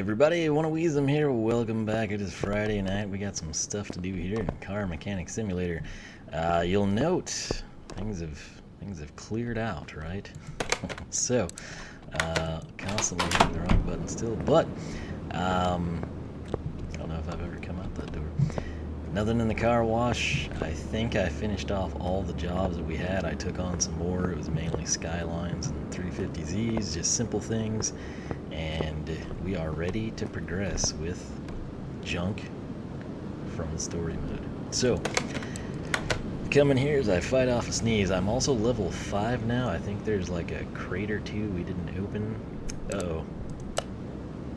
Everybody, Wanna Wheeze them here. Welcome back. It is Friday night. We got some stuff to do here in Car Mechanic Simulator. You'll note things have cleared out, right? So, constantly hitting the wrong button still, but I don't know if I've ever come out that door. Nothing in the car wash. I think I finished off all the jobs that we had. I took on some more. It was mainly Skylines and 350Zs, just simple things. And we are ready to progress with junk from the story mode. So, coming here as I fight off a sneeze. I'm also level 5 now. I think there's like a crate or two we didn't open. Uh-oh.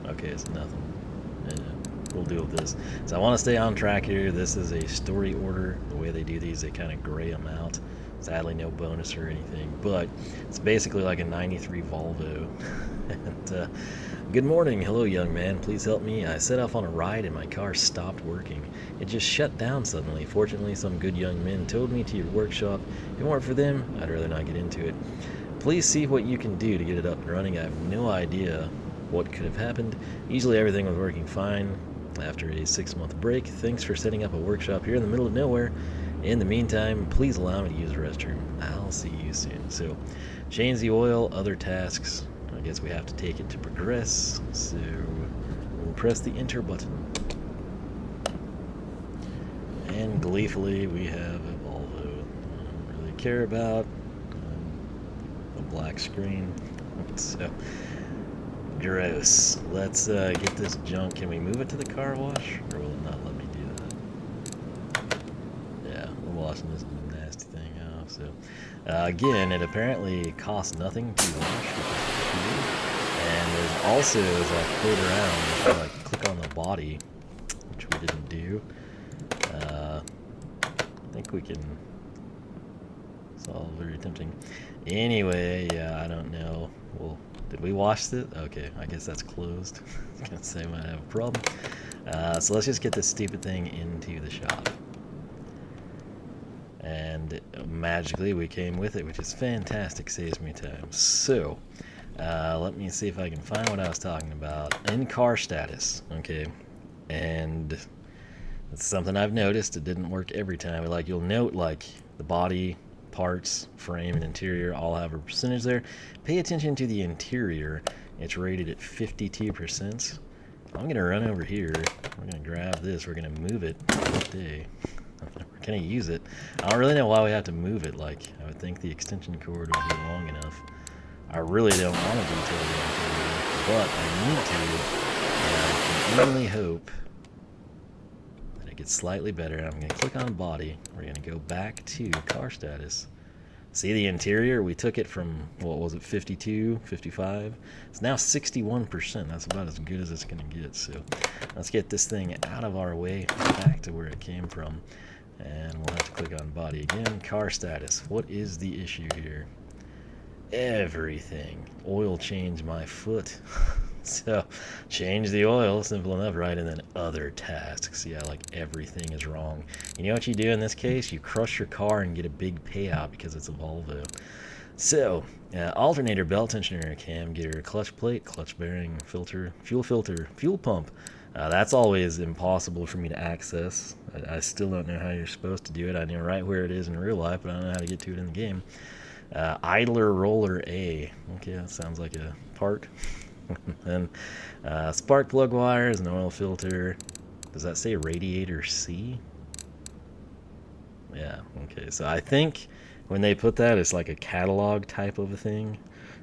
Okay, it's nothing. We'll deal with this. So I want to stay on track here. This is a story order. The way they do these, they kind of gray them out. Sadly, no bonus or anything, but it's basically like a 93 Volvo. And good morning. Hello, young man. Please help me. I set off on a ride and my car stopped working. It just shut down suddenly. Fortunately, some good young men towed me to your workshop. If it weren't for them, I'd rather not get into it. Please see what you can do to get it up and running. I have no idea what could have happened. Usually everything was working fine after a 6-month break. Thanks for setting up a workshop here in the middle of nowhere. In the meantime, please allow me to use the restroom. I'll see you soon. So, change the oil, other tasks. I guess we have to take it to progress. So, we'll press the enter button. And gleefully, we have a Volvo. I don't really care about a black screen. So, gross. Let's get this junk. Can we move it to the car wash? Or will it not let me do that? Yeah, we're washing this nasty thing off. So, again, it apparently costs nothing to wash, which is cool. And there's also, as I float around, if I like click on the body, which we didn't do, I think we can. It's all very tempting. Anyway, yeah, I don't know. Well, did we wash it? Okay, I guess that's closed. I was gonna say I might have a problem. So let's just get this stupid thing into the shop. And magically we came with it, which is fantastic, saves me time. So, let me see if I can find what I was talking about. In car status, okay, and it's something I've noticed. It didn't work every time. Like, you'll note, like, the body parts, frame, and interior all have a percentage there. Pay attention to the interior. It's rated at 52%. I'm going to run over here. We're going to grab this. We're going to move it. We're going to use it. I don't really know why we have to move it. Like, I would think the extension cord would be long enough. I really don't want to detail the interior, but I need to. And I can only hope that it gets slightly better. I'm going to click on body. We're going to go back to car status. See the interior? We took it from, what was it, 52, 55? It's now 61%. That's about as good as it's going to get. So let's get this thing out of our way, back to where it came from. And we'll have to click on body again. Car status. What is the issue here? Everything. Oil change my foot. So, change the oil, simple enough, right? And then other tasks. Yeah, like everything is wrong. You know what you do in this case? You crush your car and get a big payout because it's a Volvo. So, alternator, belt tensioner, cam gear, clutch plate, clutch bearing, filter, fuel pump. That's always impossible for me to access. I still don't know how you're supposed to do it. I know right where it is in real life, but I don't know how to get to it in the game. Idler roller A. Okay, that sounds like a part. And spark plug wires, an oil filter. Does that say Radiator C? Yeah, okay. So I think when they put that, it's like a catalog type of a thing.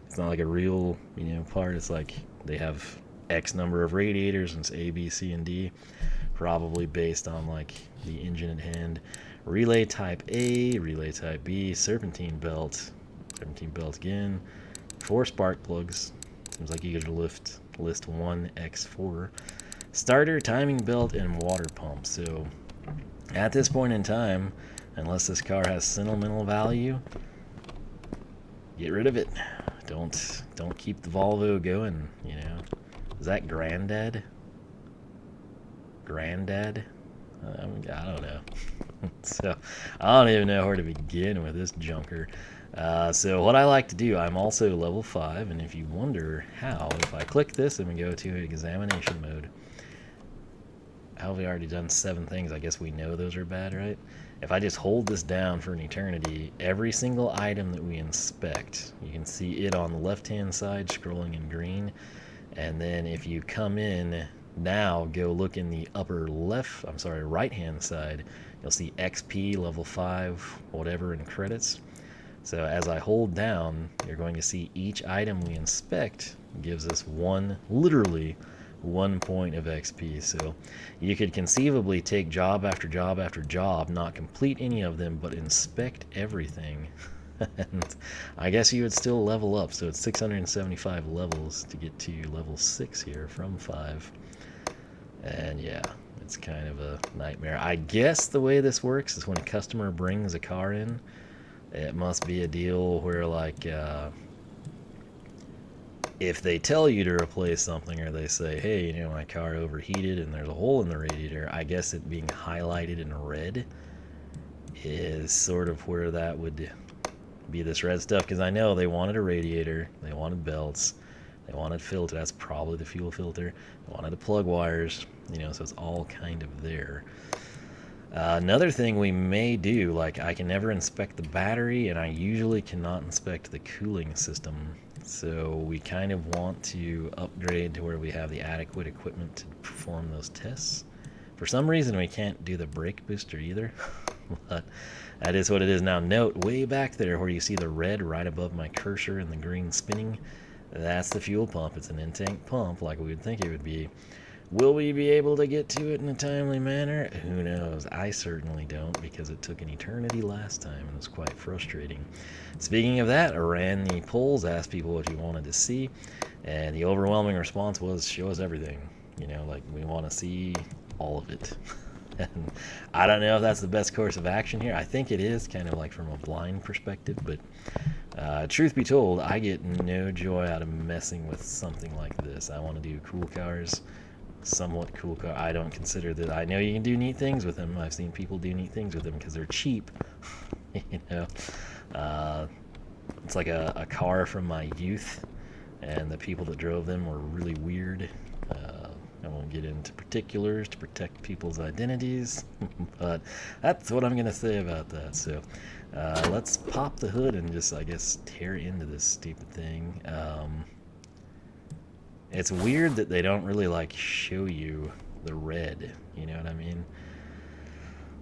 It's not like a real, part. It's like they have X number of radiators, and it's A, B, C, and D. Probably based on like the engine at hand. Relay type A, relay type B, serpentine belt again. 4 spark plugs. Seems like you could list 1x4. Starter, timing belt, and water pump. So, at this point in time, unless this car has sentimental value, get rid of it. Don't keep the Volvo going. Is that Granddad? I don't know. So I don't even know where to begin with this junker. So what I like to do, I'm also level 5, and if you wonder how, if I click this and we go to examination mode, how have we already done 7 things? I guess we know those are bad, right? If I just hold this down for an eternity, every single item that we inspect, you can see it on the left-hand side scrolling in green, and then if you come in now, go look in the upper left, I'm sorry, right-hand side, you'll see XP, level 5, whatever in credits. So as I hold down, you're going to see each item we inspect gives us literally 1 point of XP. So you could conceivably take job after job after job, not complete any of them, but inspect everything. And I guess you would still level up. So it's 675 levels to get to level 6 here from 5. And yeah, it's kind of a nightmare. I guess the way this works is when a customer brings a car in, it must be a deal where, like, if they tell you to replace something, or they say, hey, you know, my car overheated and there's a hole in the radiator, I guess it being highlighted in red is sort of where that would be, this red stuff. Because I know they wanted a radiator, they wanted belts, they wanted filter, that's probably the fuel filter, they wanted the plug wires, you know, so it's all kind of there. Another thing we may do, like, I can never inspect the battery, and I usually cannot inspect the cooling system. So we kind of want to upgrade to where we have the adequate equipment to perform those tests. For some reason, we can't do the brake booster either, but that is what it is. Now note, way back there where you see the red right above my cursor and the green spinning, that's the fuel pump. It's an in-tank pump like we would think it would be. Will we be able to get to it in a timely manner? Who knows? I certainly don't, because it took an eternity last time and it was quite frustrating. Speaking of that, I ran the polls, asked people what you wanted to see, and the overwhelming response was, show us everything. You know, like, we want to see all of it. And I don't know if that's the best course of action here. I think it is, kind of like from a blind perspective, but truth be told, I get no joy out of messing with something like this. I want to do cool cars. Somewhat cool car. I don't consider that. I know you can do neat things with them. I've seen people do neat things with them because they're cheap. You know, it's like a car from my youth, and the people that drove them were really weird. I won't get into particulars to protect people's identities, but that's what I'm going to say about that. So let's pop the hood and just, I guess, tear into this stupid thing. It's weird that they don't really, like, show you the red, you know what I mean?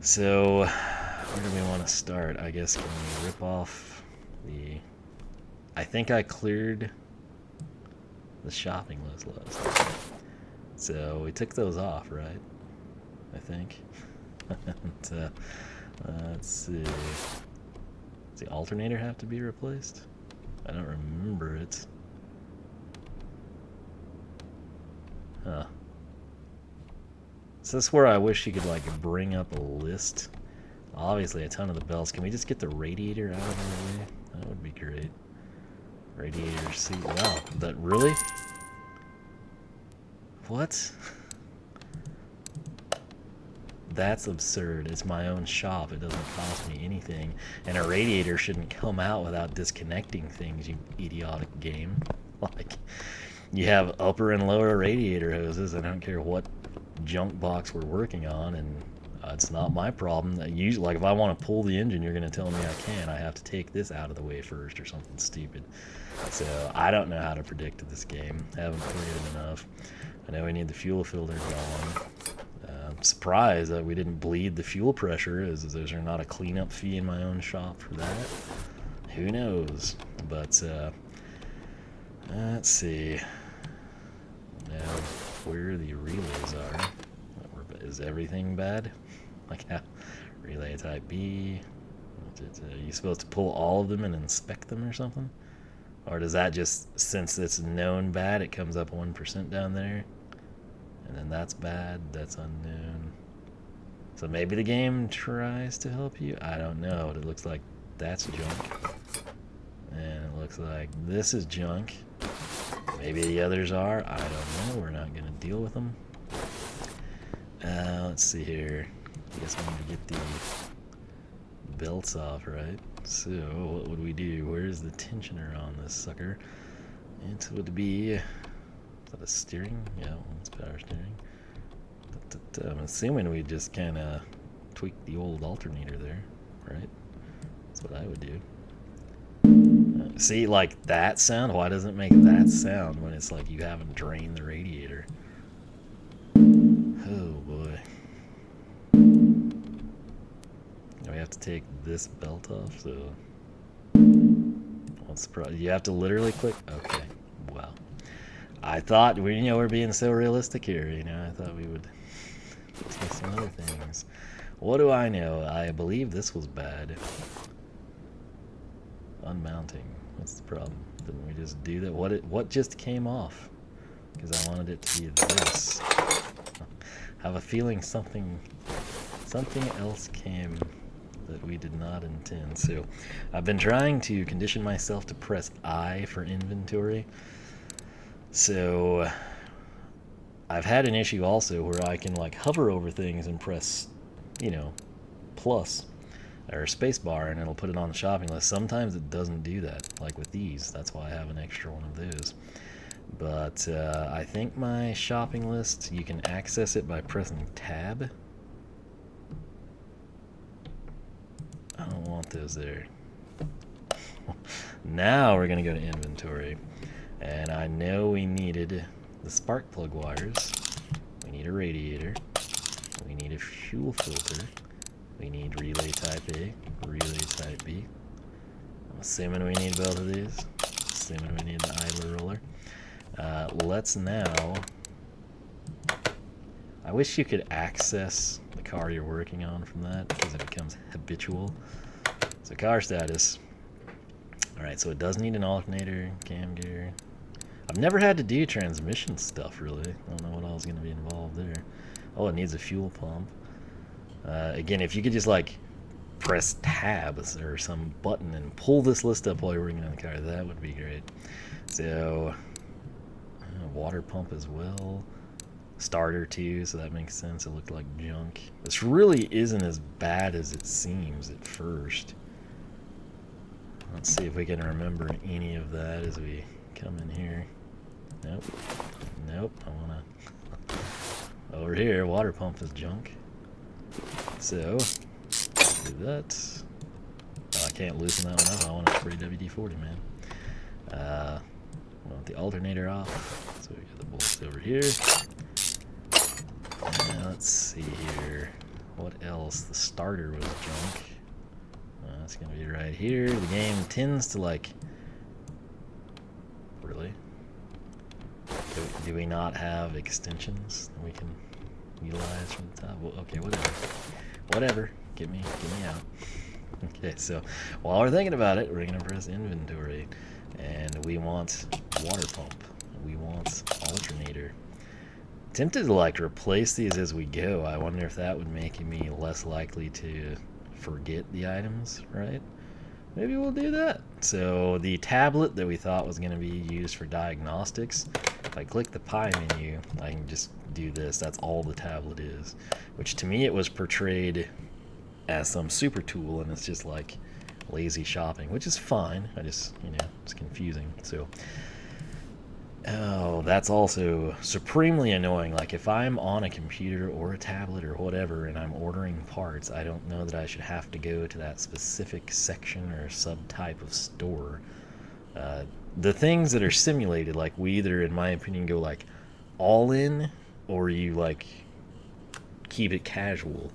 So, where do we want to start? I guess, can we rip off the... I think I cleared the shopping list last time. So, we took those off, right? I think. And, let's see. Does the alternator have to be replaced? I don't remember it. Huh. So this is where I wish you could, like, bring up a list. Obviously a ton of the belts. Can we just get the radiator out of our way? That would be great. Radiator seat. Wow. That really? What? That's absurd. It's my own shop. It doesn't cost me anything. And a radiator shouldn't come out without disconnecting things, you idiotic game. Like... You have upper and lower radiator hoses. I don't care what junk box we're working on, and it's not my problem. Usually, like, if I want to pull the engine, you're going to tell me I can. I have to take this out of the way first or something stupid. So I don't know how to predict this game. Haven't played it enough. I know we need the fuel filter going. I'm surprised that we didn't bleed the fuel pressure. Is there not a cleanup fee in my own shop for that? Who knows? But let's see. Now, where the relays are. Is everything bad? Like how relay type B? Are you supposed to pull all of them and inspect them or something? Or does that just, since it's known bad, it comes up 1% down there? And then that's bad, that's unknown. So maybe the game tries to help you? I don't know, but it looks like that's junk. And it looks like this is junk. Maybe the others are. I don't know. We're not going to deal with them. Let's see here. I guess we need to get belts off, right? So what would we do? Where's the tensioner on this sucker? It would be... Is that a steering? Yeah, it's power steering. I'm assuming we just kind of tweak the old alternator there, right? That's what I would do. See, like that sound? Why doesn't it make that sound when it's like you haven't drained the radiator? Oh boy. We have to take this belt off, so... What's the problem? You have to literally click... Okay, wow. I thought, we're being so realistic here, I thought we would take some other things. What do I know? I believe this was bad. Unmounting. What's the problem? Didn't we just do that? What just came off? Because I wanted it to be this. I have a feeling something else came that we did not intend. So I've been trying to condition myself to press I for inventory. So I've had an issue also where I can like hover over things and press, plus or spacebar, and it'll put it on the shopping list. Sometimes it doesn't do that, like with these. That's why I have an extra one of those. But I think my shopping list, you can access it by pressing tab. I don't want those there. Now we're going to go to inventory. And I know we needed the spark plug wires. We need a radiator. We need a fuel filter. We need relay type A, relay type B. I'm assuming we need both of these. Assuming we need the idler roller. Let's now... I wish you could access the car you're working on from that, because it becomes habitual. So car status. Alright, so it does need an alternator, cam gear. I've never had to do transmission stuff, really. I don't know what else is going to be involved there. Oh, it needs a fuel pump. Again, if you could just like press tabs or some button and pull this list up while you're working on the car, that would be great. So, water pump as well. Starter too, so that makes sense. It looked like junk. This really isn't as bad as it seems at first. Let's see if we can remember any of that as we come in here. Nope. Nope. I wanna... Over here, water pump is junk. So, do that. Oh, I can't loosen that one up. I want a free WD-40, man. I want the alternator off. So we got the bolts over here. And let's see here. What else? The starter was junk. That's gonna be right here. The game tends to like... Really? Do we not have extensions that we can utilize from the top? Well, okay, whatever. Whatever. Get me out. Okay, so while we're thinking about it, we're gonna press inventory, and we want water pump. We want alternator. Tempted to like replace these as we go. I wonder if that would make me less likely to forget the items, right? Maybe we'll do that. So the tablet that we thought was going to be used for diagnostics, if I click the pie menu, I can just do this. That's all the tablet is, which to me it was portrayed as some super tool, and it's just like lazy shopping, which is fine. I just, it's confusing. So, oh, that's also supremely annoying. Like if I'm on a computer or a tablet or whatever and I'm ordering parts, I don't know that I should have to go to that specific section or subtype of store. The things that are simulated, like we either, in my opinion, go like all in, or you like keep it casual.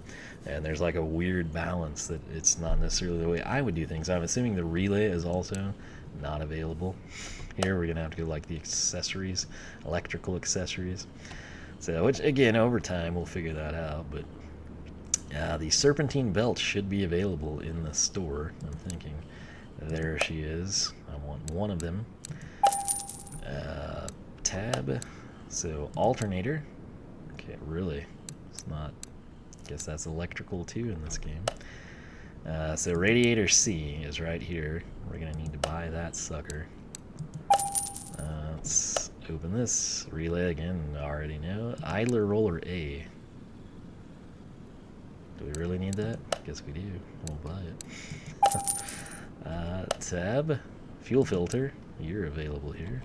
And there's like a weird balance that it's not necessarily the way I would do things. I'm assuming the relay is also not available. Here we're gonna have to go like the accessories, electrical accessories. So, which again, over time we'll figure that out. But the serpentine belt should be available in the store. I'm thinking, there she is. I want one of them. Tab. So alternator. Okay, really, it's not. Guess that's electrical too in this game. So Radiator C is right here. We're gonna need to buy that sucker. Let's open this. Relay again, I already know. Idler roller A. Do we really need that? Guess we do. We'll buy it. Tab. Fuel filter. You're available here.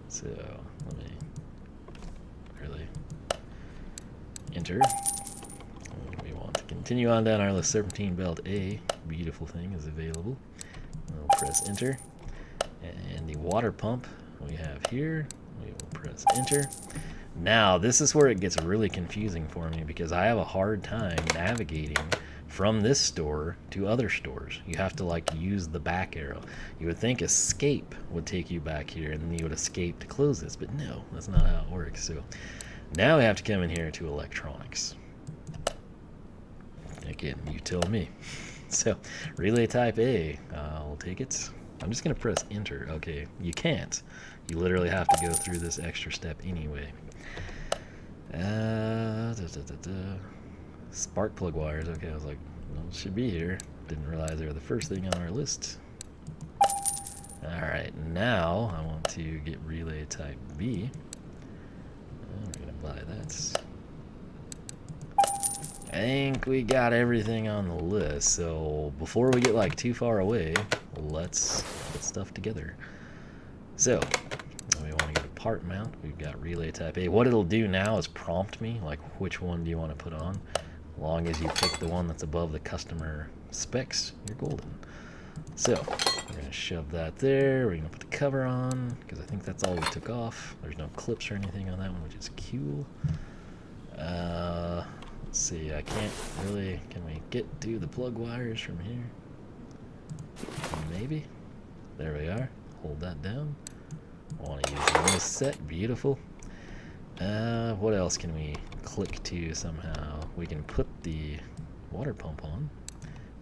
So, let me really enter. We want to continue on down our list. Serpentine belt A. Beautiful thing is available. We'll press enter. And the water pump we have here. We will press enter. Now, this is where it gets really confusing for me because I have a hard time navigating from this store to other stores. You have to like use the back arrow. You would think escape would take you back here and then you would escape to close this, but no, that's not how it works. So now we have to come in here to electronics. Again, you tell me. So relay type A, I'll take it. I'm just gonna press enter. Okay, you can't. You literally have to go through this extra step anyway. Spark plug wires. Okay, I was like, well, it should be here. Didn't realize they were the first thing on our list. Alright, now I want to get relay type B. We're going to buy that. I think we got everything on the list, so before we get like too far away, let's put stuff together. So, we want to go to part mount. We've got relay type A. What it'll do now is prompt me, like which one do you want to put on. As long as you pick the one that's above the customer specs, you're golden. So, we're going to shove that there. We're going to put the cover on, because I think that's all we took off. There's no clips or anything on that one, which is cool. Let's see, I can't really... Can we get to the plug wires from here? Maybe. There we are. Hold that down. I want to use this set. Beautiful. What else can we click to somehow? We can put the water pump on.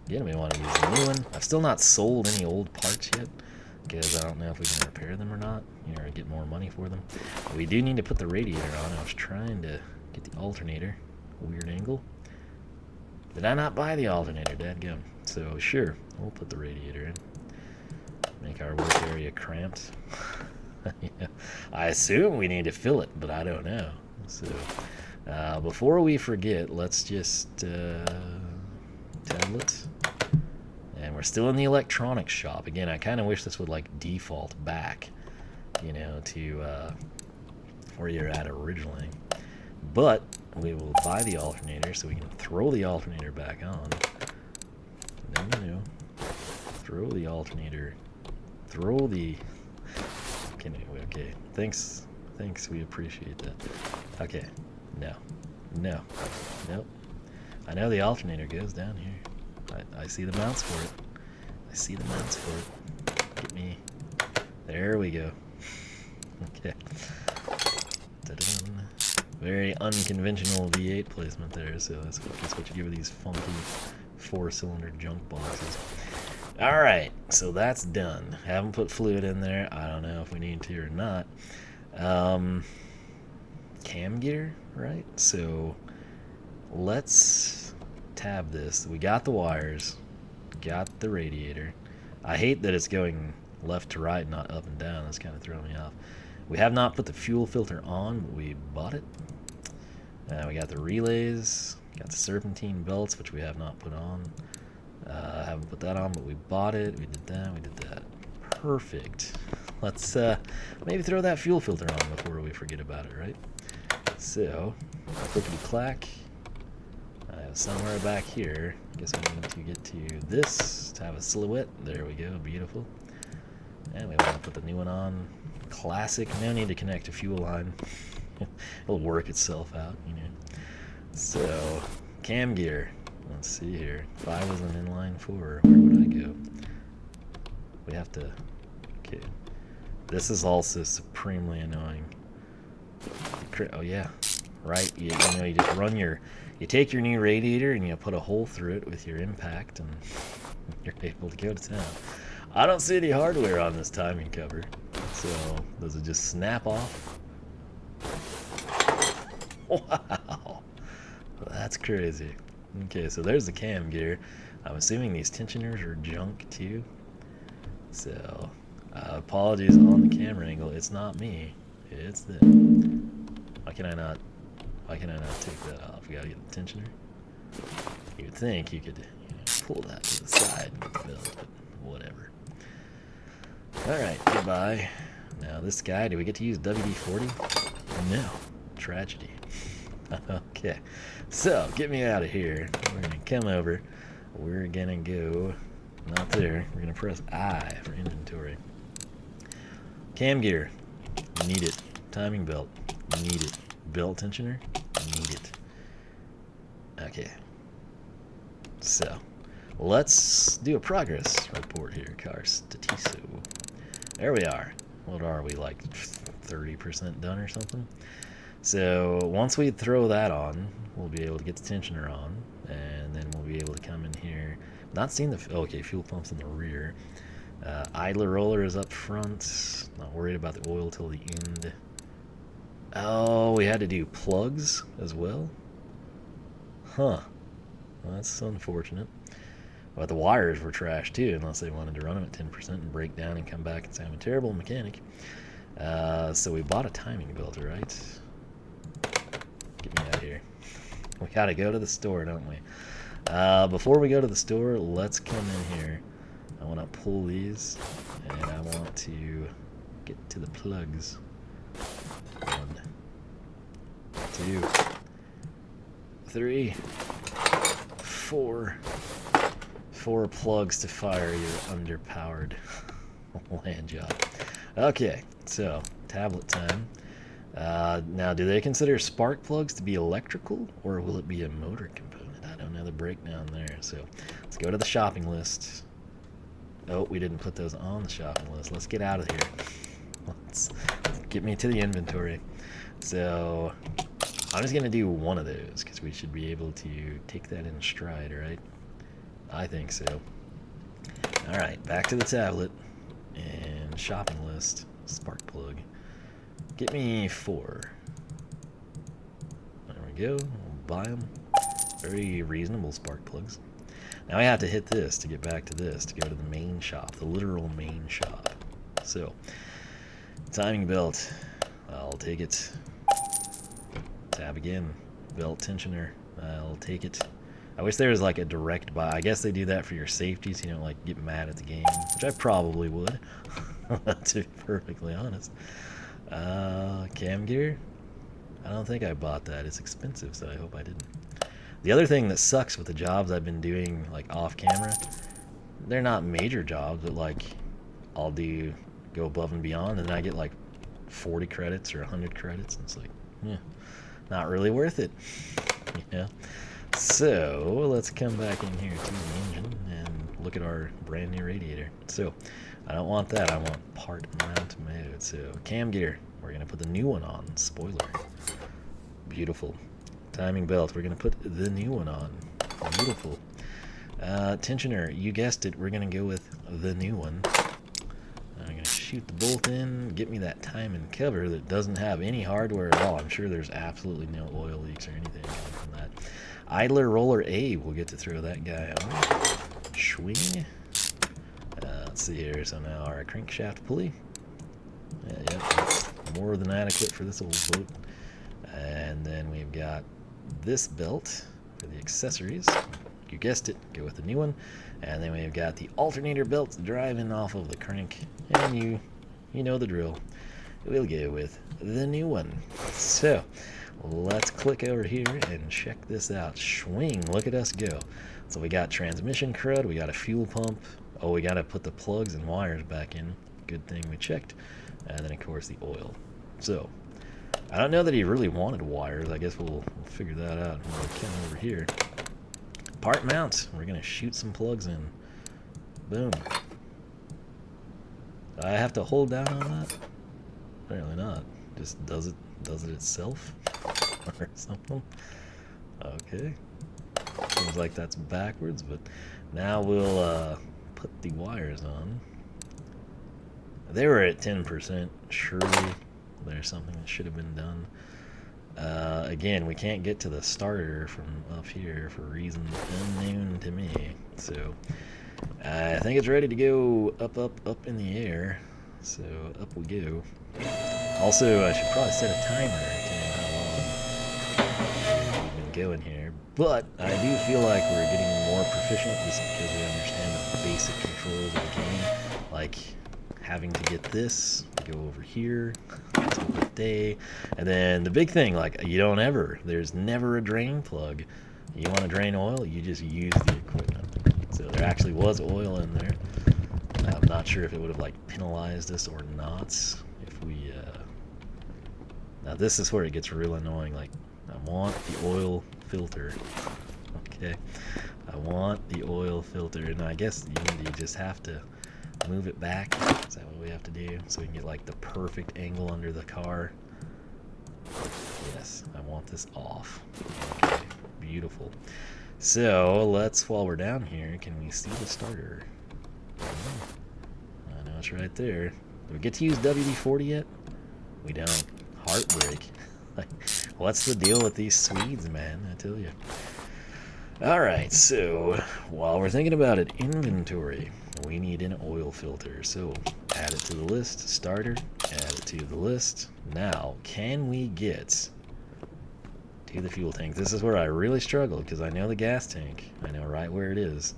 Again, we want to use a new one. I've still not sold any old parts yet, because I don't know if we can repair them or not, you know, or get more money for them. But we do need to put the radiator on. I was trying to get the alternator. Weird angle. Did I not buy the alternator, dadgum? So sure, we'll put the radiator in. Make our work area cramped. Yeah. I assume we need to fill it, but I don't know. So before we forget, let's just tablet. And we're still in the electronics shop. Again, I kind of wish this would like default back, you know, to where you're at originally. But we will buy the alternator so we can throw the alternator back on. No. Throw the alternator. Throw the... Okay. Thanks, we appreciate that. Okay. No. Nope. I know the alternator goes down here. I see the mounts for it. Get me. There we go. Okay. Ta-da. Very unconventional V8 placement there, so that's what you give these funky 4-cylinder junk boxes. Alright, so that's done. Haven't put fluid in there. I don't know if we need to or not. Cam gear, right? So let's tab this. We got the wires, got the radiator. I hate that it's going left to right, not up and down. That's kind of throwing me off. We have not put the fuel filter on, but we bought it. We got the relays, got the serpentine belts, which we have not put on. Haven't put that on, but we bought it. We did that. Perfect. Let's maybe throw that fuel filter on before we forget about it, right? So, clickety-clack. Somewhere back here, I guess we need to get to this to have a silhouette. There we go, beautiful. And we want to put the new one on. Classic. No need to connect a fuel line. It'll work itself out, you know. So, cam gear. Let's see here. If I was an inline 4, where would I go? We have to... Okay. This is also supremely annoying. Oh, yeah. Right? You know, you just run your... You take your new radiator and you put a hole through it with your impact and you're able to go to town. I don't see any hardware on this timing cover. So, does it just snap off? Wow. That's crazy. Okay, so there's the cam gear. I'm assuming these tensioners are junk too. So, apologies on the camera angle. It's not me. It's them. Why can I not take that off? We gotta get the tensioner. You'd think you could pull that to the side with the belt, but whatever. Alright, goodbye. Now this guy, do we get to use WD-40? No. Tragedy. Okay. So, get me out of here. We're going to come over. We're going to go... Not there. We're going to press I for inventory. Cam gear. Need it. Timing belt. Need it. Belt tensioner. Need it. Okay. So, let's do a progress report here. Car statiso. There we are. What are we, like 30% done or something? So once we throw that on, we'll be able to get the tensioner on, and then we'll be able to come in here. Not seeing the okay, fuel pump's in the rear. Idler roller is up front. Not worried about the oil till the end. Oh, we had to do plugs as well. Huh. Well, that's unfortunate. But the wires were trash too, unless they wanted to run them at 10% and break down and come back and say I'm a terrible mechanic. So we bought a timing belt, right? Get me out of here. We gotta go to the store, don't we? Before we go to the store, let's come in here. I want to pull these, and I want to get to the plugs. 1, 2, 3, 4. 4 plugs to fire your underpowered land job. Okay, so tablet time. Now, do they consider spark plugs to be electrical, or will it be a motor component? I don't know the breakdown there. So let's go to the shopping list. Oh, we didn't put those on the shopping list. Let's get out of here. Let's get me to the inventory. So I'm just going to do one of those because we should be able to take that in stride, right? I think so. All right, back to the tablet and shopping list. Spark plug. Get me 4. There we go. We'll buy them. Very reasonable spark plugs. Now I have to hit this to get back to this, to go to the main shop, the literal main shop. So, timing belt. I'll take it. Tab again. Belt tensioner. I'll take it. I wish there was like a direct buy. I guess they do that for your safety so you don't like get mad at the game, which I probably would, to be perfectly honest. Cam gear? I don't think I bought that. It's expensive, so I hope I didn't. The other thing that sucks with the jobs I've been doing like off camera, they're not major jobs, but like I'll go above and beyond, and I get like 40 credits or 100 credits, and it's like, yeah, not really worth it. Yeah. So let's come back in here to the engine and look at our brand new radiator. So I don't want that. I want part mount mode. So cam gear, we're gonna put the new one on. Spoiler. Beautiful. Timing belt, we're gonna put the new one on. Beautiful. Tensioner, you guessed it, we're gonna go with the new one. I'm gonna shoot the bolt in, get me that time and cover that doesn't have any hardware at all. I'm sure there's absolutely no oil leaks or anything coming from that. Idler roller A, we'll get to throw that guy on. Swing. Let's see here, so now our crankshaft pulley. Yep, more than adequate for this old boat. And then we've got this belt for the accessories. You guessed it, go with the new one. And then we've got the alternator belt driving off of the crank. And you know the drill. We'll go with the new one. So let's click over here and check this out. Swing, look at us go. So we got transmission crud, we got a fuel pump. Oh, we got to put the plugs and wires back in. Good thing we checked. And then of course the oil. So I don't know that he really wanted wires. I guess we'll figure that out when we come over here. Part mount. We're going to shoot some plugs in. Boom. Do I have to hold down on that? Apparently not. Just does it itself or something. Okay. Seems like that's backwards, but now we'll put the wires on. They were at 10%. Surely there's something that should have been done. Again, we can't get to the starter from up here for reasons unknown to me. So I think it's ready to go up in the air. So up we go. Also, I should probably set a timer to know how long we've been going here. But I do feel like we're getting more proficient just because we understand the basic controls of the game. Like having to get this, go over here, day, and then the big thing, like there's never a drain plug. You want to drain oil, you just use the equipment. So there actually was oil in there. I'm not sure if it would have like penalized us or not if we. Now this is where it gets real annoying. Like I want the oil filter. Okay, I want the oil filter, and I guess you just have to move it back. Is that what we have to do? So we can get like the perfect angle under the car. Yes, I want this off. Okay, beautiful. So let's, while we're down here, can we see the starter? I know it's right there. Do we get to use WD-40 yet? We don't. Heartbreak. Like, what's the deal with these Swedes, man? I tell you. Alright, so while we're thinking about it, inventory. We need an oil filter. So add it to the list. Starter. Add it to the list. Now, can we get to the fuel tank? This is where I really struggle because I know the gas tank. I know right where it is.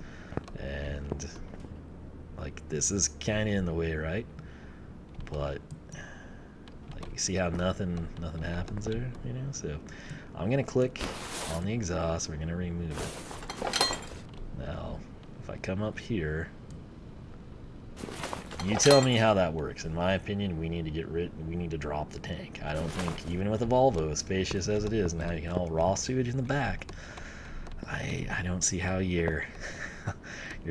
And like this is kind of in the way, right? But like you see how nothing happens there, you know? So I'm gonna click on the exhaust. We're gonna remove it. Now, if I come up here, you tell me how that works. In my opinion, we need to drop the tank. I don't think, even with a Volvo, as spacious as it is, now you can haul raw sewage in the back. I don't see how you're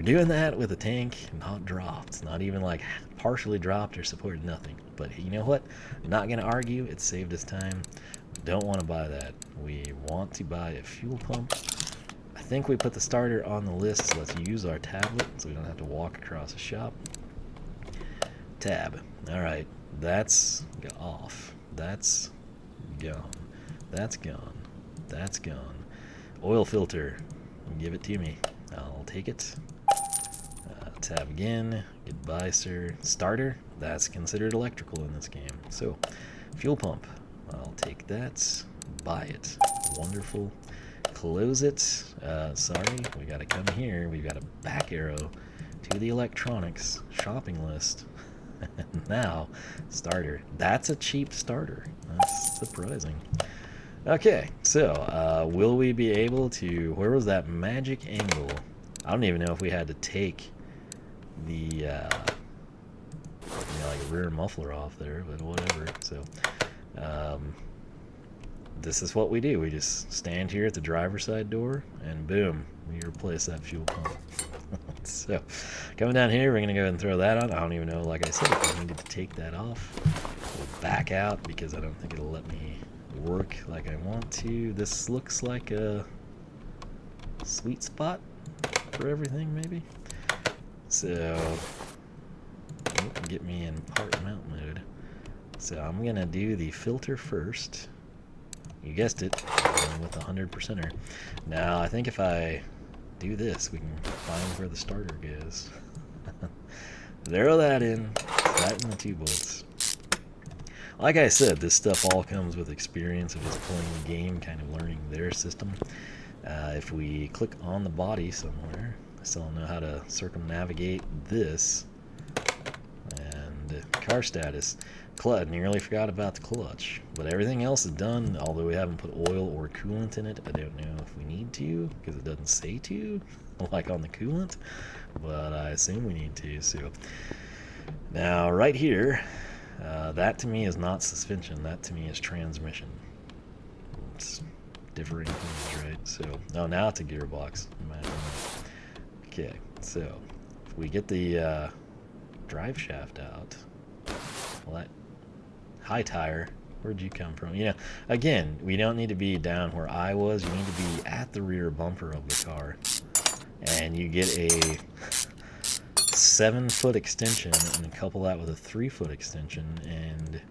doing that with a tank not dropped. Not even like partially dropped or supported, nothing. But you know what? I'm not gonna argue. It saved us time. Don't want to buy that. We want to buy a fuel pump. I think we put the starter on the list, so let's use our tablet so we don't have to walk across the shop. Tab. Alright, that's off. That's gone. That's gone. That's gone. Oil filter. Give it to me. I'll take it. Tab again. Goodbye, sir. Starter. That's considered electrical in this game. So, fuel pump. I'll take that. Buy it. Wonderful. Close it. Sorry, we gotta come here. We've got a back arrow to the electronics shopping list. Now, starter. That's a cheap starter. That's surprising. Okay, so will we be able to... Where was that magic angle? I don't even know if we had to take the like rear muffler off there, but whatever. So this is what we do. We just stand here at the driver's side door, and boom, we replace that fuel pump. So coming down here, we're gonna go ahead and throw that on. I don't even know, like I said, if I needed to take that off. We'll back out because I don't think it'll let me work like I want to. This looks like a sweet spot for everything, maybe. So get me in part mount mode. So I'm gonna do the filter first. You guessed it, with 100%er. Now I think if I do this, we can find where the starter goes. Throw that in, tighten the 2 bolts. Like I said, this stuff all comes with experience of just playing the game, kind of learning their system. If we click on the body somewhere, I still don't know how to circumnavigate this. And car status. Nearly forgot about the clutch. But everything else is done, although we haven't put oil or coolant in it. I don't know if we need to, because it doesn't say to, like on the coolant. But I assume we need to, so. Now, right here, that to me is not suspension. That to me is transmission. It's differing things, right? So, no, now it's a gearbox. Okay, so if we get the drive shaft out, well, that high tire, where'd you come from? You know, again, we don't need to be down where I was. You need to be at the rear bumper of the car, and you get a 7-foot extension and couple that with a 3-foot extension, and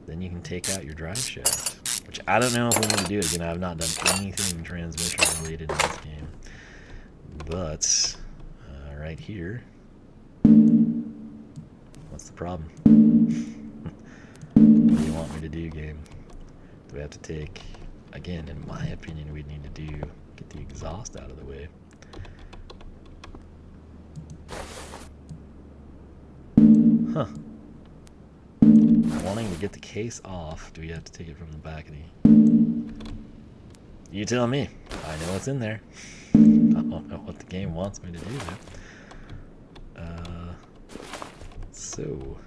then you can take out your drive shaft, which I don't know if we need to do. Again, I've not done anything transmission related in this game, but right here, what's the problem? What do you want me to do, game? Do we have to take again, in my opinion, we need to get the exhaust out of the way. Huh. Wanting to get the case off, do we have to take it from the back of the... You tell me. I know what's in there. I don't know what the game wants me to do there. So...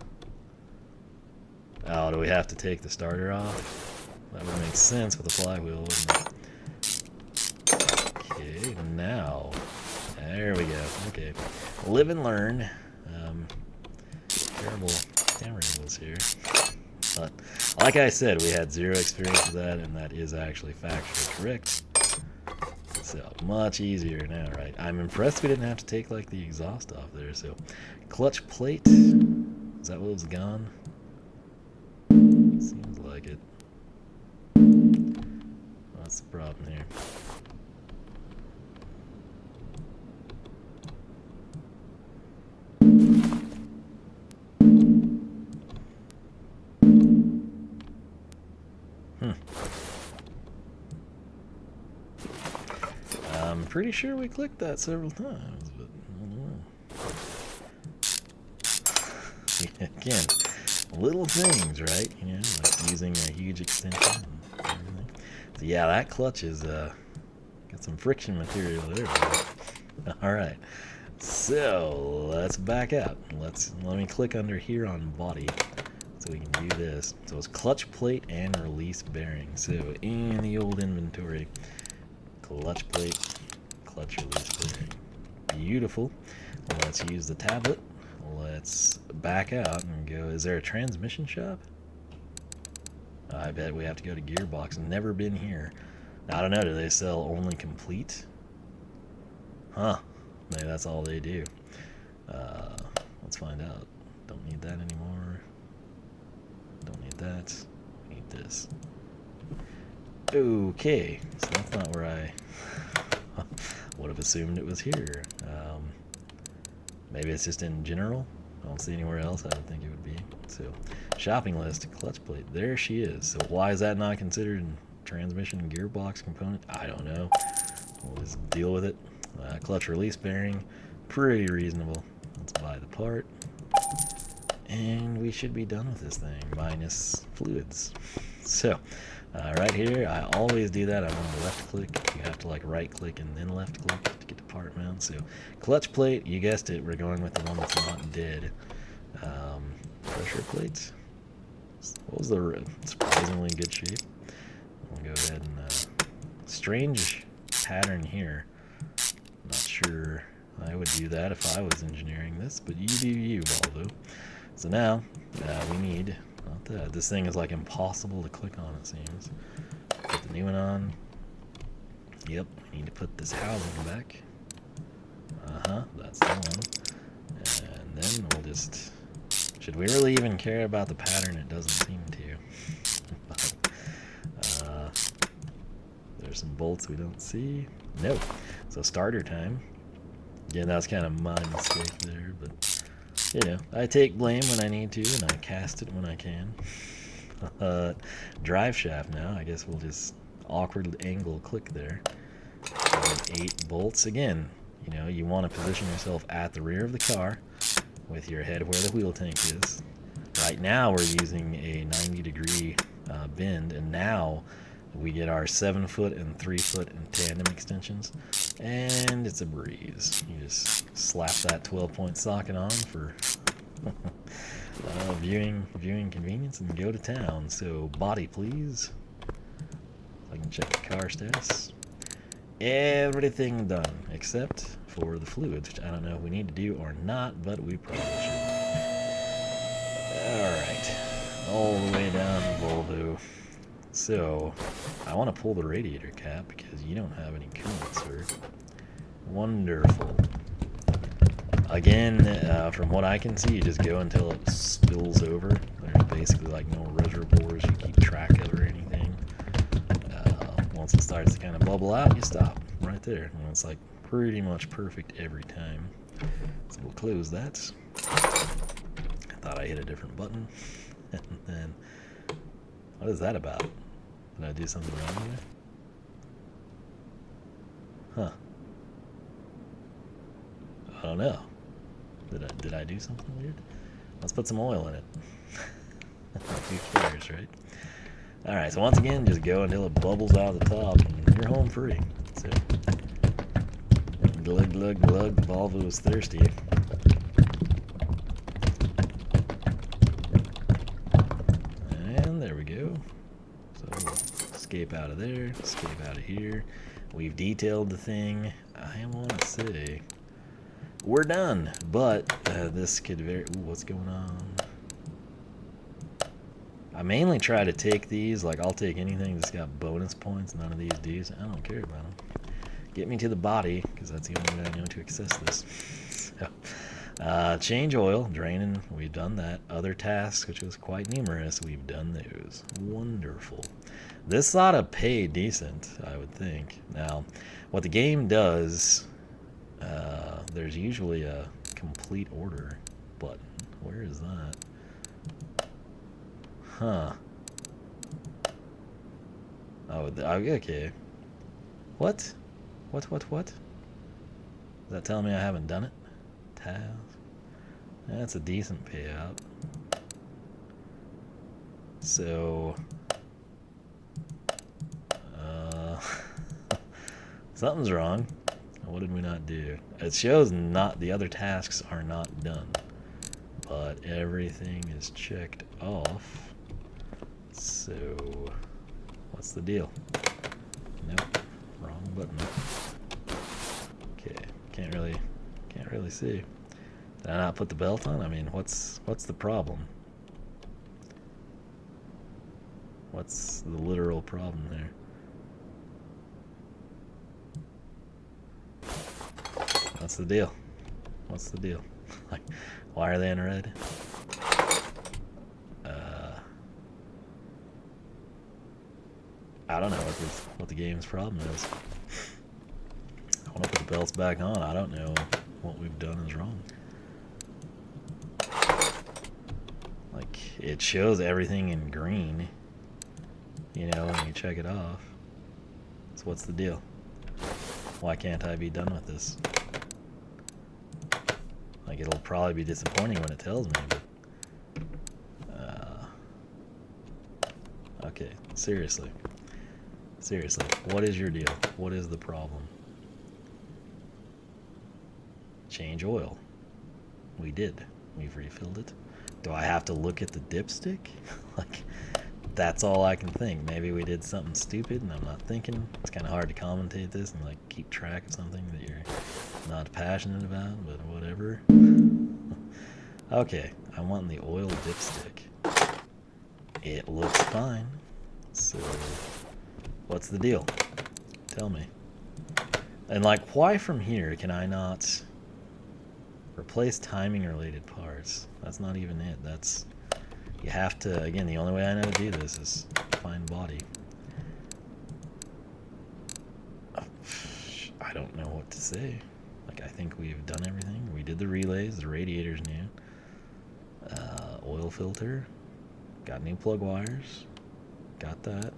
Oh, do we have to take the starter off? That would make sense with the flywheel, wouldn't it? Okay, now... There we go. Okay. Live and learn. Terrible camera angles here. But, like I said, we had zero experience with that, and that is actually factually correct. So, much easier now, right? I'm impressed we didn't have to take, like, the exhaust off there. So, clutch plate. Is that what was gone? Seems like it. What's the problem here? I'm pretty sure we clicked that several times, but I don't know. Again, little things, right? You know, like using a huge extension and everything. So yeah, that clutch is got some friction material there. All right, so let's back out. Let me click under here on body so we can do this. So it's clutch plate and release bearing. So in the old inventory, clutch plate, clutch release bearing. Beautiful. Let's use the tablet. Let's back out and go. Is there a transmission shop? I bet we have to go to Gearbox. Never been here. I don't know. Do they sell only complete? Huh. Maybe that's all they do. Let's find out. Don't need that anymore. Don't need that. We need this. Okay. So that's not where I would have assumed it was here. Maybe it's just in general. I don't see anywhere else I would think it would be. So, shopping list, clutch plate. There she is. So why is that not considered transmission and gearbox component? I don't know. We'll just deal with it. Clutch release bearing, pretty reasonable. Let's buy the part. And we should be done with this thing, minus fluids. So, right here, I always do that. I'm on the left click. You have to like right click and then left click to get the part mount. So, clutch plate, you guessed it, we're going with the one that's not dead. Pressure plates. What was the surprisingly good shape? We'll go ahead and strange pattern here. Not sure I would do that if I was engineering this, but you do you, Volvo. So now we need not that. This thing is like impossible to click on, it seems. Put the new one on. Yep, we need to put this housing back. That's the one. And then we'll just... Should we really even care about the pattern? It doesn't seem to. But, there's some bolts we don't see. No. So starter time. Yeah, that's kind of my mistake there, but you know, I take blame when I need to, and I cast it when I can. Drive shaft now. I guess we'll just awkward angle click there. 8 bolts again. You know, you want to position yourself at the rear of the car with your head where the wheel tank is. Right now we're using a 90-degree bend, and now we get our 7-foot and 3-foot and tandem extensions, and it's a breeze. You just slap that 12-point socket on for viewing convenience and go to town. So body, please. I can check the car status. Everything done except for the fluids, which I don't know if we need to do or not, but we probably should. Alright, all the way down Volvo. So, I want to pull the radiator cap because you don't have any coolant, sir. Wonderful. Again, from what I can see, you just go until it spills over. There's basically like no reservoirs you keep track of or anything. Once it starts to kind of bubble out, you stop right there. And it's like pretty much perfect every time. So we'll close that. I thought I hit a different button. And then, what is that about? Did I do something wrong there? Huh. I don't know. Did I do something weird? Let's put some oil in it. 2 fingers, right? Alright, so once again, just go until it bubbles out of the top, and you're home free. So, glug, glug, glug, the Volvo is thirsty. And there we go. So, escape out of there, escape out of here. We've detailed the thing. I want to say we're done, but this could very... Ooh, what's going on? I mainly try to take these, like I'll take anything that's got bonus points. None of these D's. I don't care about them. Get me to the body, because that's the only way I know to access this. So, change oil, draining, we've done that. Other tasks, which was quite numerous, we've done those. Wonderful. This ought to pay decent, I would think. Now, what the game does, there's usually a complete order button. Where is that? Huh. Oh, okay. What? What? Does that tell me I haven't done it? Task. That's a decent payout. So... something's wrong. What did we not do? It shows not the other tasks are not done, but everything is checked off. So what's the deal? Nope, wrong button. Okay, can't really see. Did I not put the belt on? I mean, what's the problem? What's the literal problem there? What's the deal? What's the deal? Like, why are they in red? I don't know what the game's problem is. I want to put the belts back on. I don't know what we've done is wrong. Like, it shows everything in green, you know, when you check it off. So what's the deal? Why can't I be done with this? Like, it'll probably be disappointing when it tells me, but... okay, seriously. Seriously, what is your deal? What is the problem? Change oil. We did. We've refilled it. Do I have to look at the dipstick? Like, that's all I can think. Maybe we did something stupid and I'm not thinking. It's kind of hard to commentate this and, like, keep track of something that you're not passionate about, but whatever. Okay, I want the oil dipstick. It looks fine. So... what's the deal? Tell me. And, like, why from here can I not replace timing related parts? That's not even it. That's, you have to, again, the only way I know to do this is find body. I don't know what to say. Like, I think we've done everything. We did the relays, the radiator's new. Oil filter. Got new plug wires. Got that.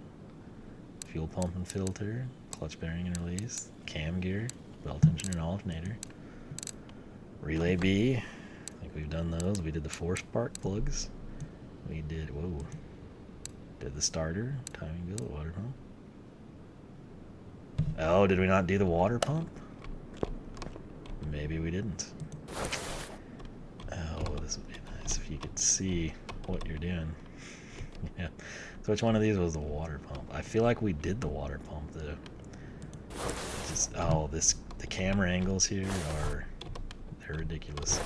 Fuel pump and filter, clutch bearing and release, cam gear, belt tensioner and alternator. Relay B, I think we've done those. We did the 4 spark plugs. We did, did the starter, timing billet, water pump. Oh, did we not do the water pump? Maybe we didn't. Oh, this would be nice if you could see what you're doing. Yeah. So which one of these was the water pump? I feel like we did the water pump though. Just, the camera angles here they're ridiculous.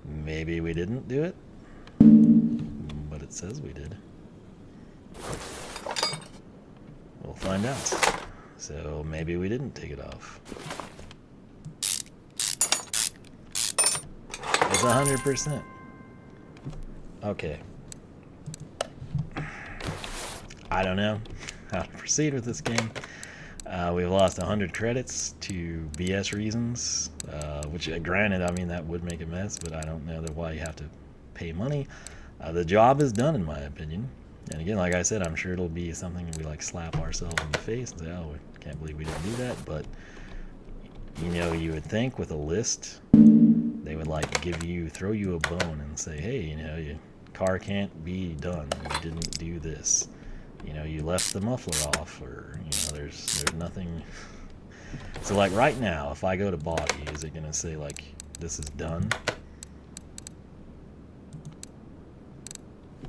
Maybe we didn't do it, but it says we did. We'll find out. So maybe we didn't take it off. It's 100%. Okay. I don't know how to proceed with this game. We've lost 100 credits to BS reasons, which, granted, I mean, that would make a mess, but I don't know why you have to pay money. The job is done, in my opinion. And again, like I said, I'm sure it'll be something we, like, slap ourselves in the face and say, oh, we can't believe we didn't do that, but you know, you would think with a list, they would like throw you a bone and say, hey, you know, your car can't be done. You didn't do this. You know, you left the muffler off, or, you know, there's nothing. So like right now, if I go to body, is it gonna say like this is done?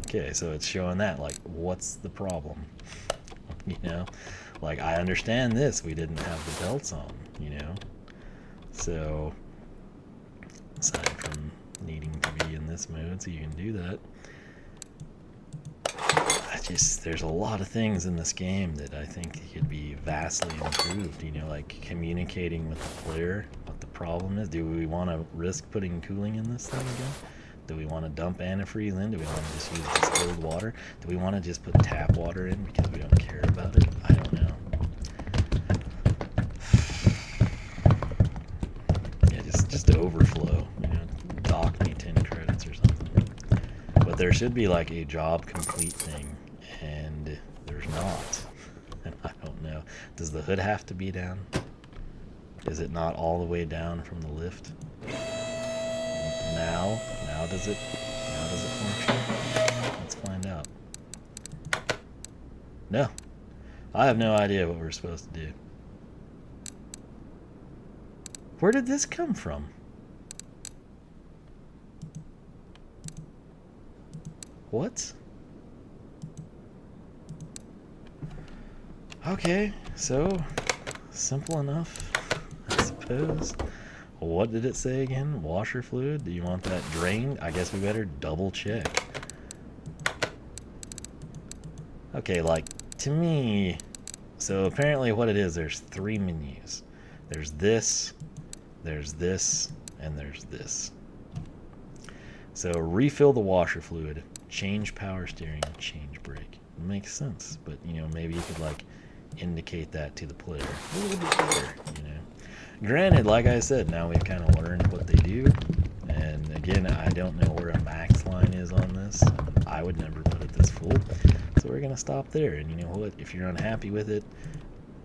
Okay, so it's showing that, like, what's the problem? You know, like, I understand this, we didn't have the belts on, you know. So aside from needing to be in this mode so you can do that, there's a lot of things in this game that I think could be vastly improved, you know, like communicating with the player what the problem is. Do we want to risk putting cooling in this thing again? Do we want to dump antifreeze in? Do we want to just use distilled water? Do we want to just put tap water in because we don't care about it? I don't know. Yeah, just overflow, you know, dock me 10 credits or something. But there should be like a job complete thing, and there's not. And I don't know. Does the hood have to be down? Is it not all the way down from the lift? Now does it function? Let's find out. No. I have no idea what we're supposed to do. Where did this come from? What? Okay, so simple enough, I suppose. What did it say again? Washer fluid? Do you want that drained? I guess we better double check. Okay, like, to me, so apparently what it is, there's 3 menus. There's this, and there's this. So refill the washer fluid, change power steering, change brake. It makes sense, but, you know, maybe you could, like, indicate that to the player a little bit better, you know. Granted, like I said, now we've kind of learned what they do, and again, I don't know where a max line is on this. I would never put it this full, so we're gonna stop there. And you know what? If you're unhappy with it,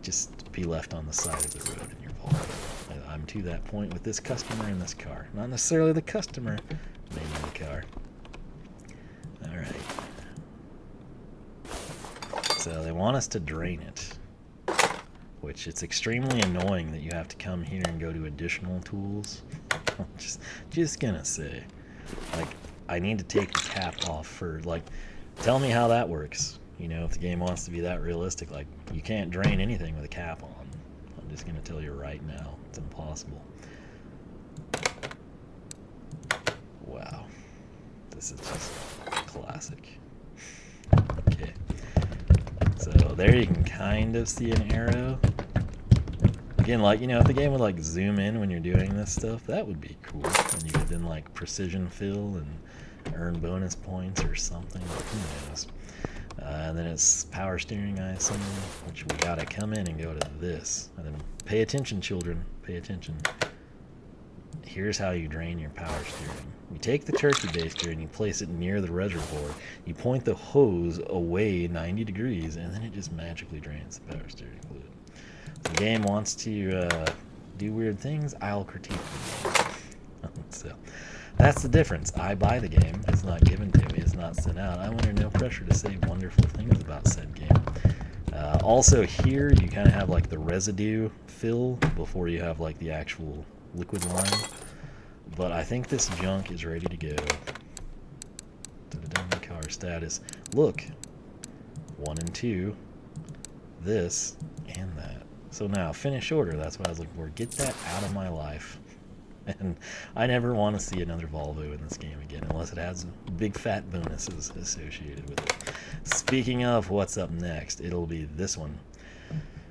just be left on the side of the road in your Volvo. I'm to that point with this customer in this car. Not necessarily the customer, maybe the car. All right. So they want us to drain it, which it's extremely annoying that you have to come here and go to additional tools. just gonna say, like, I need to take the cap off for, like, tell me how that works. You know, if the game wants to be that realistic, like, you can't drain anything with a cap on. I'm just gonna tell you right now, it's impossible. Wow, this is just classic. Okay. So there you can kind of see an arrow. Again, like, you know, if the game would like zoom in when you're doing this stuff, that would be cool. And you could then like precision fill and earn bonus points or something. Who knows? And then it's power steering, I assume, which we gotta come in and go to this. And then pay attention, children. Pay attention. Here's how you drain your power steering. You take the turkey baster and you place it near the reservoir. You point the hose away 90 degrees, and then it just magically drains the power steering fluid. If the game wants to do weird things, I'll critique the game. So that's the difference. I buy the game. It's not given to me. It's not sent out. I'm under no pressure to say wonderful things about said game. Also here, you kind of have like the residue fill before you have like the actual liquid line. But I think this junk is ready to go. Car status. Look. 1 and 2. This and that. So now, finish order. That's what I was looking for. Get that out of my life. And I never want to see another Volvo in this game again, unless it has big fat bonuses associated with it. Speaking of what's up next, it'll be this one.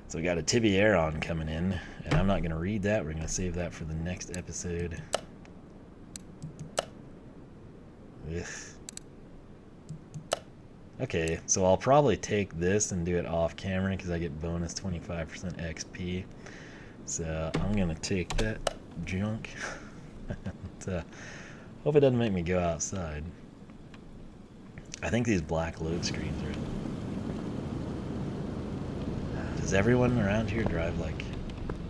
So we got a Tibieron coming in, and I'm not going to read that. We're going to save that for the next episode. Ugh. Okay, so I'll probably take this and do it off camera because I get bonus 25% XP. So I'm going to take that junk. And, hope it doesn't make me go outside. I think these black load screens are... Does everyone around here drive like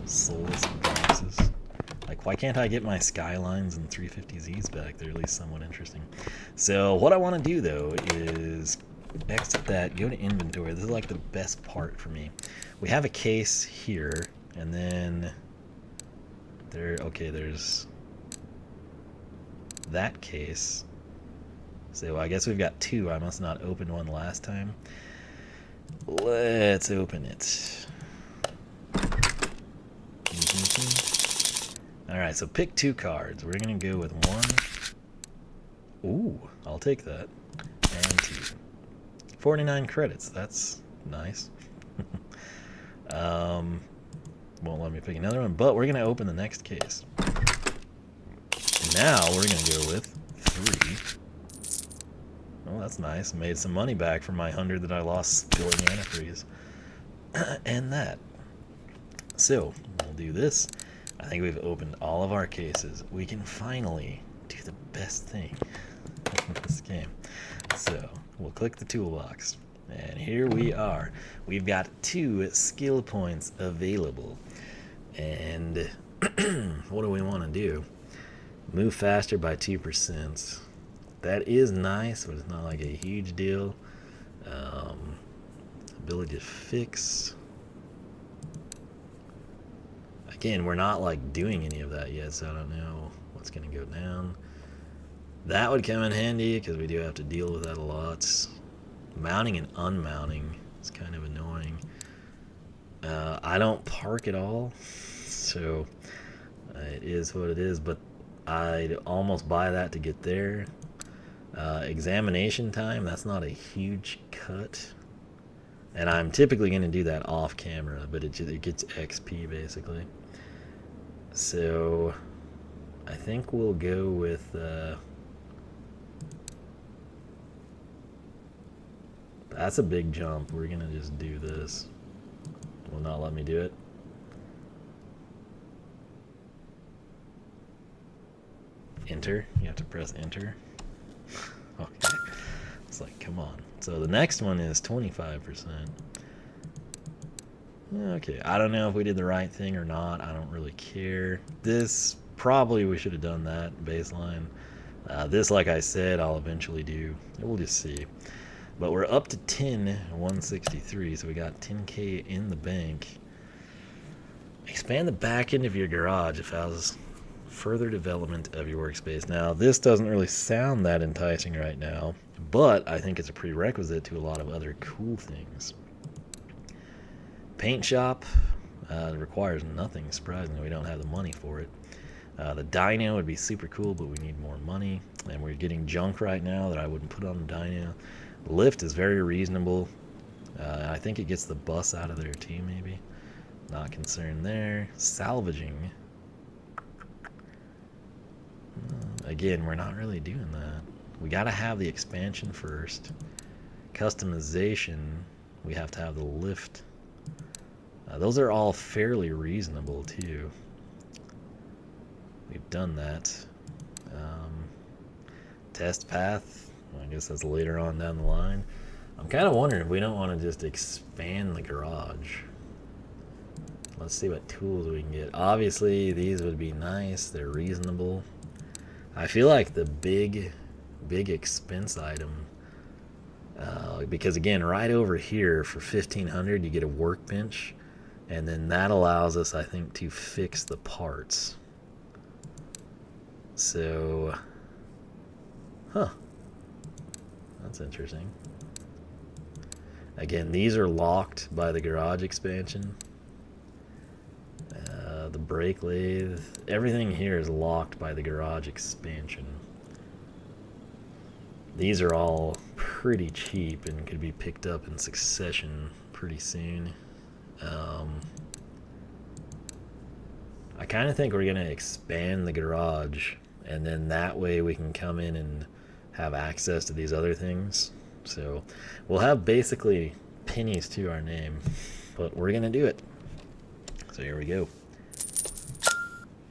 soulless drunks cases. Like, why can't I get my Skylines and 350Zs back? They're at least somewhat interesting. So what I want to do, though, is exit that, go to inventory. This is like the best part for me. We have a case here, and then there's that case. So I guess we've got two. I must not open one last time. Let's open it. Alright, so pick two cards. We're going to go with one. Ooh, I'll take that. And two. 49 credits. That's nice. Won't let me pick another one, but we're going to open the next case. And now we're going to go with three. Oh, that's nice. Made some money back from my 100 that I lost spilling antifreeze. And that. So, we'll do this. I think we've opened all of our cases. We can finally do the best thing in this game. So, we'll click the toolbox. And here we are. We've got 2 skill points available. And what do we want to do? Move faster by 2%. That is nice, but it's not like a huge deal. Ability to fix. Again, we're not like doing any of that yet, so I don't know what's going to go down. That would come in handy because we do have to deal with that a lot. Mounting and unmounting is kind of annoying. I don't park at all, so it is what it is, but I'd almost buy that to get there. Examination time, that's not a huge cut. And I'm typically going to do that off camera, but it gets XP basically. So I think we'll go with that's a big jump. We're going to just do this. Will not let me do it. Enter. You have to press enter. Okay. It's like, come on. So the next one is 25%. Okay, I don't know if we did the right thing or not. I don't really care. This, probably we should have done that baseline. This, like I said, I'll eventually do. We'll just see. But we're up to 163, so we got 10K in the bank. Expand the back end of your garage if it has further development of your workspace. Now, this doesn't really sound that enticing right now, but I think it's a prerequisite to a lot of other cool things. Paint shop requires nothing, surprisingly. We don't have the money for it. The dyno would be super cool, but we need more money, and we're getting junk right now that I wouldn't put on the dyno. Lift is very reasonable. I think it gets the bus out of there too, maybe. Not concerned there. Salvaging. Again, we're not really doing that. We gotta have the expansion first. Customization, we have to have the lift. Those are all fairly reasonable too. We've done that. Test path, I guess that's later on down the line. I'm kind of wondering if we don't want to just expand the garage. Let's see what tools we can get. Obviously, these would be nice. They're reasonable. I feel like the big expense item, because again, right over here for 1,500, you get a workbench, and then that allows us, I think, to fix the parts. So, that's interesting. Again, these are locked by the garage expansion. The brake lathe, everything here is locked by the garage expansion. These are all pretty cheap and could be picked up in succession pretty soon. I kind of think we're going to expand the garage, and then that way we can come in and have access to these other things. So we'll have basically pennies to our name, but we're going to do it. So here we go.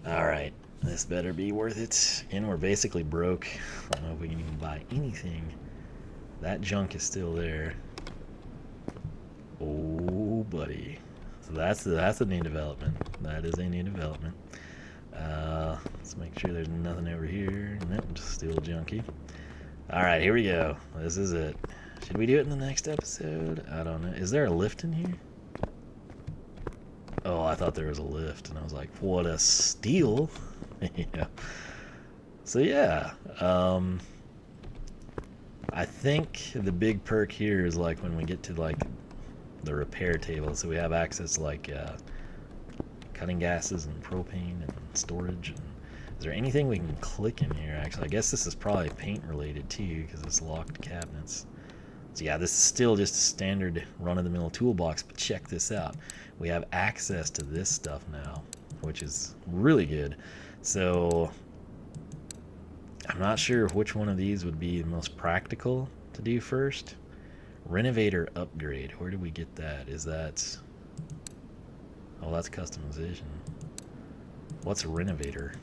Alright, this better be worth it. And we're basically broke. I don't know if we can even buy anything. That junk is still there. Oh, buddy. So that's a new development. That is a new development. Let's make sure there's nothing over here. Nope, just still junky. Alright, here we go. This is it. Should we do it in the next episode? I don't know. Is there a lift in here? Oh, I thought there was a lift, and I was like, what a steal. Yeah. So yeah, I think the big perk here is like when we get to like the repair table, so we have access to like cutting gases and propane and storage. And is there anything we can click in here? Actually, I guess this is probably paint related too, because it's locked cabinets. So yeah, this is still just a standard run-of-the-mill toolbox, but check this out. We have access to this stuff now, which is really good. So I'm not sure which one of these would be the most practical to do first. Renovator upgrade. Where do we get that? Is that... Oh, that's customization. What's a renovator?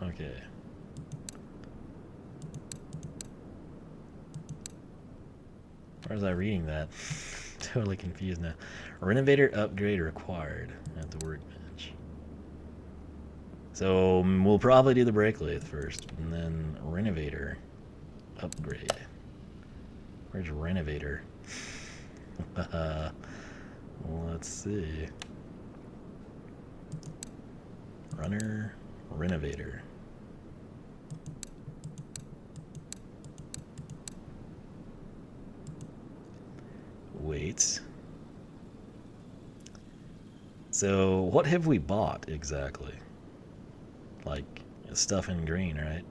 Okay. Where was I reading that? Totally confused now. Renovator upgrade required at the workbench. So we'll probably do the brake lathe first, and then renovator upgrade. Where's renovator? Let's see. Runner, renovator. Wait. So what have we bought exactly? Like stuff in green, right?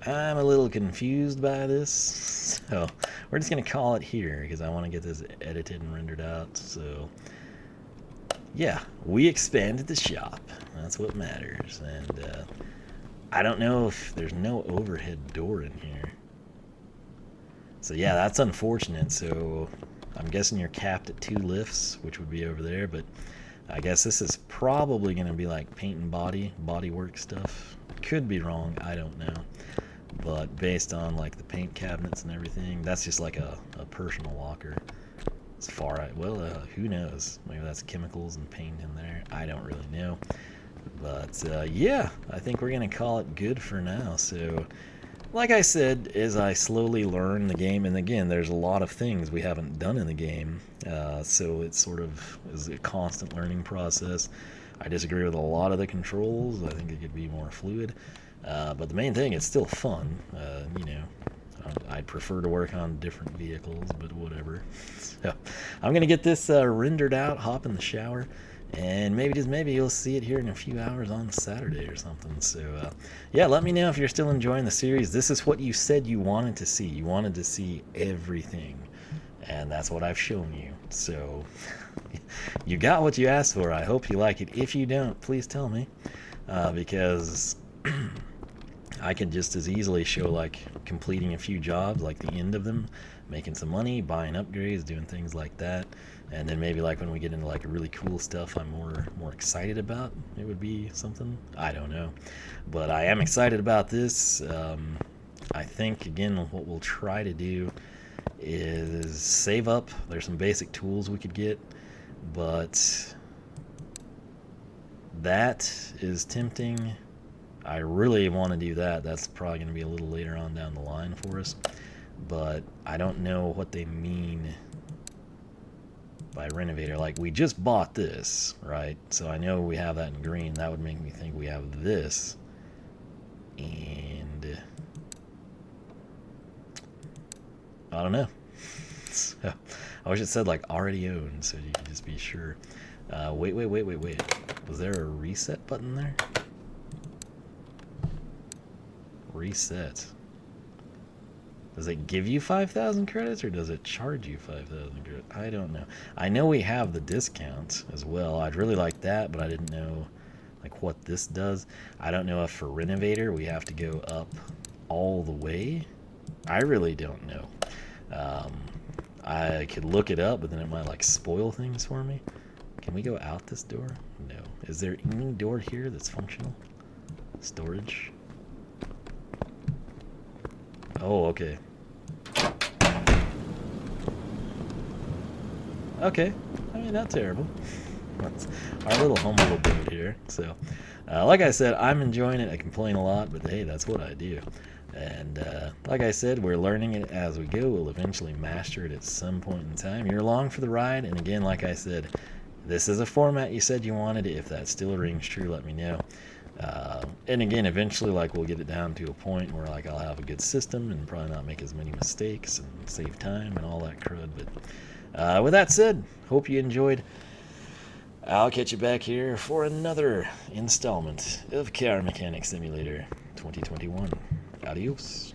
I'm a little confused by this, so we're just gonna call it here because I want to get this edited and rendered out. So yeah, we expanded the shop. That's what matters. And I don't know if there's no overhead door in here. So yeah, that's unfortunate. So I'm guessing you're capped at 2 lifts, which would be over there, but I guess this is probably going to be like paint and body work stuff. Could be wrong, I don't know. But based on like the paint cabinets and everything, that's just like a personal locker. As far as, well, who knows? Maybe that's chemicals and paint in there. I don't really know. But yeah, I think we're going to call it good for now. So like I said, as I slowly learn the game, and again, there's a lot of things we haven't done in the game, so it sort of is a constant learning process. I disagree with a lot of the controls. I think it could be more fluid, but the main thing, it's still fun. You know, I'd prefer to work on different vehicles, but whatever. So I'm gonna get this rendered out, hop in the shower, and maybe, just maybe, you'll see it here in a few hours on Saturday or something. So yeah, let me know if you're still enjoying the series. This is what you said you wanted to see. You wanted to see everything, and that's what I've shown you. So you got what you asked for. I hope you like it. If you don't, please tell me, because I could just as easily show like completing a few jobs, like the end of them, making some money, buying upgrades, doing things like that. And then maybe like when we get into like really cool stuff I'm more excited about, it would be something. I don't know. But I am excited about this. I think, again, what we'll try to do is save up. There's some basic tools we could get, but that is tempting. I really want to do that. That's probably going to be a little later on down the line for us. But I don't know what they mean by renovator. Like, we just bought this, right? So I know we have that in green. That would make me think we have this. And I don't know. So I wish it said like already owned, so you can just be sure. Wait. Was there a reset button there? Reset. Does it give you 5,000 credits or does it charge you 5,000 credits? I don't know. I know we have the discount as well. I'd really like that, but I didn't know like what this does. I don't know if for renovator we have to go up all the way. I really don't know. I could look it up, but then it might like spoil things for me. Can we go out this door? No. Is there any door here that's functional? Storage? Oh, okay. Okay. I mean, not terrible. That's our little humble abode here. So, like I said, I'm enjoying it. I complain a lot, but hey, that's what I do. And like I said, we're learning it as we go. We'll eventually master it at some point in time. You're along for the ride. And again, like I said, this is a format you said you wanted. If that still rings true, let me know. And again, eventually, like, we'll get it down to a point where, like, I'll have a good system and probably not make as many mistakes and save time and all that crud. But with that said, hope you enjoyed. I'll catch you back here for another installment of Car Mechanic Simulator 2021. Adios.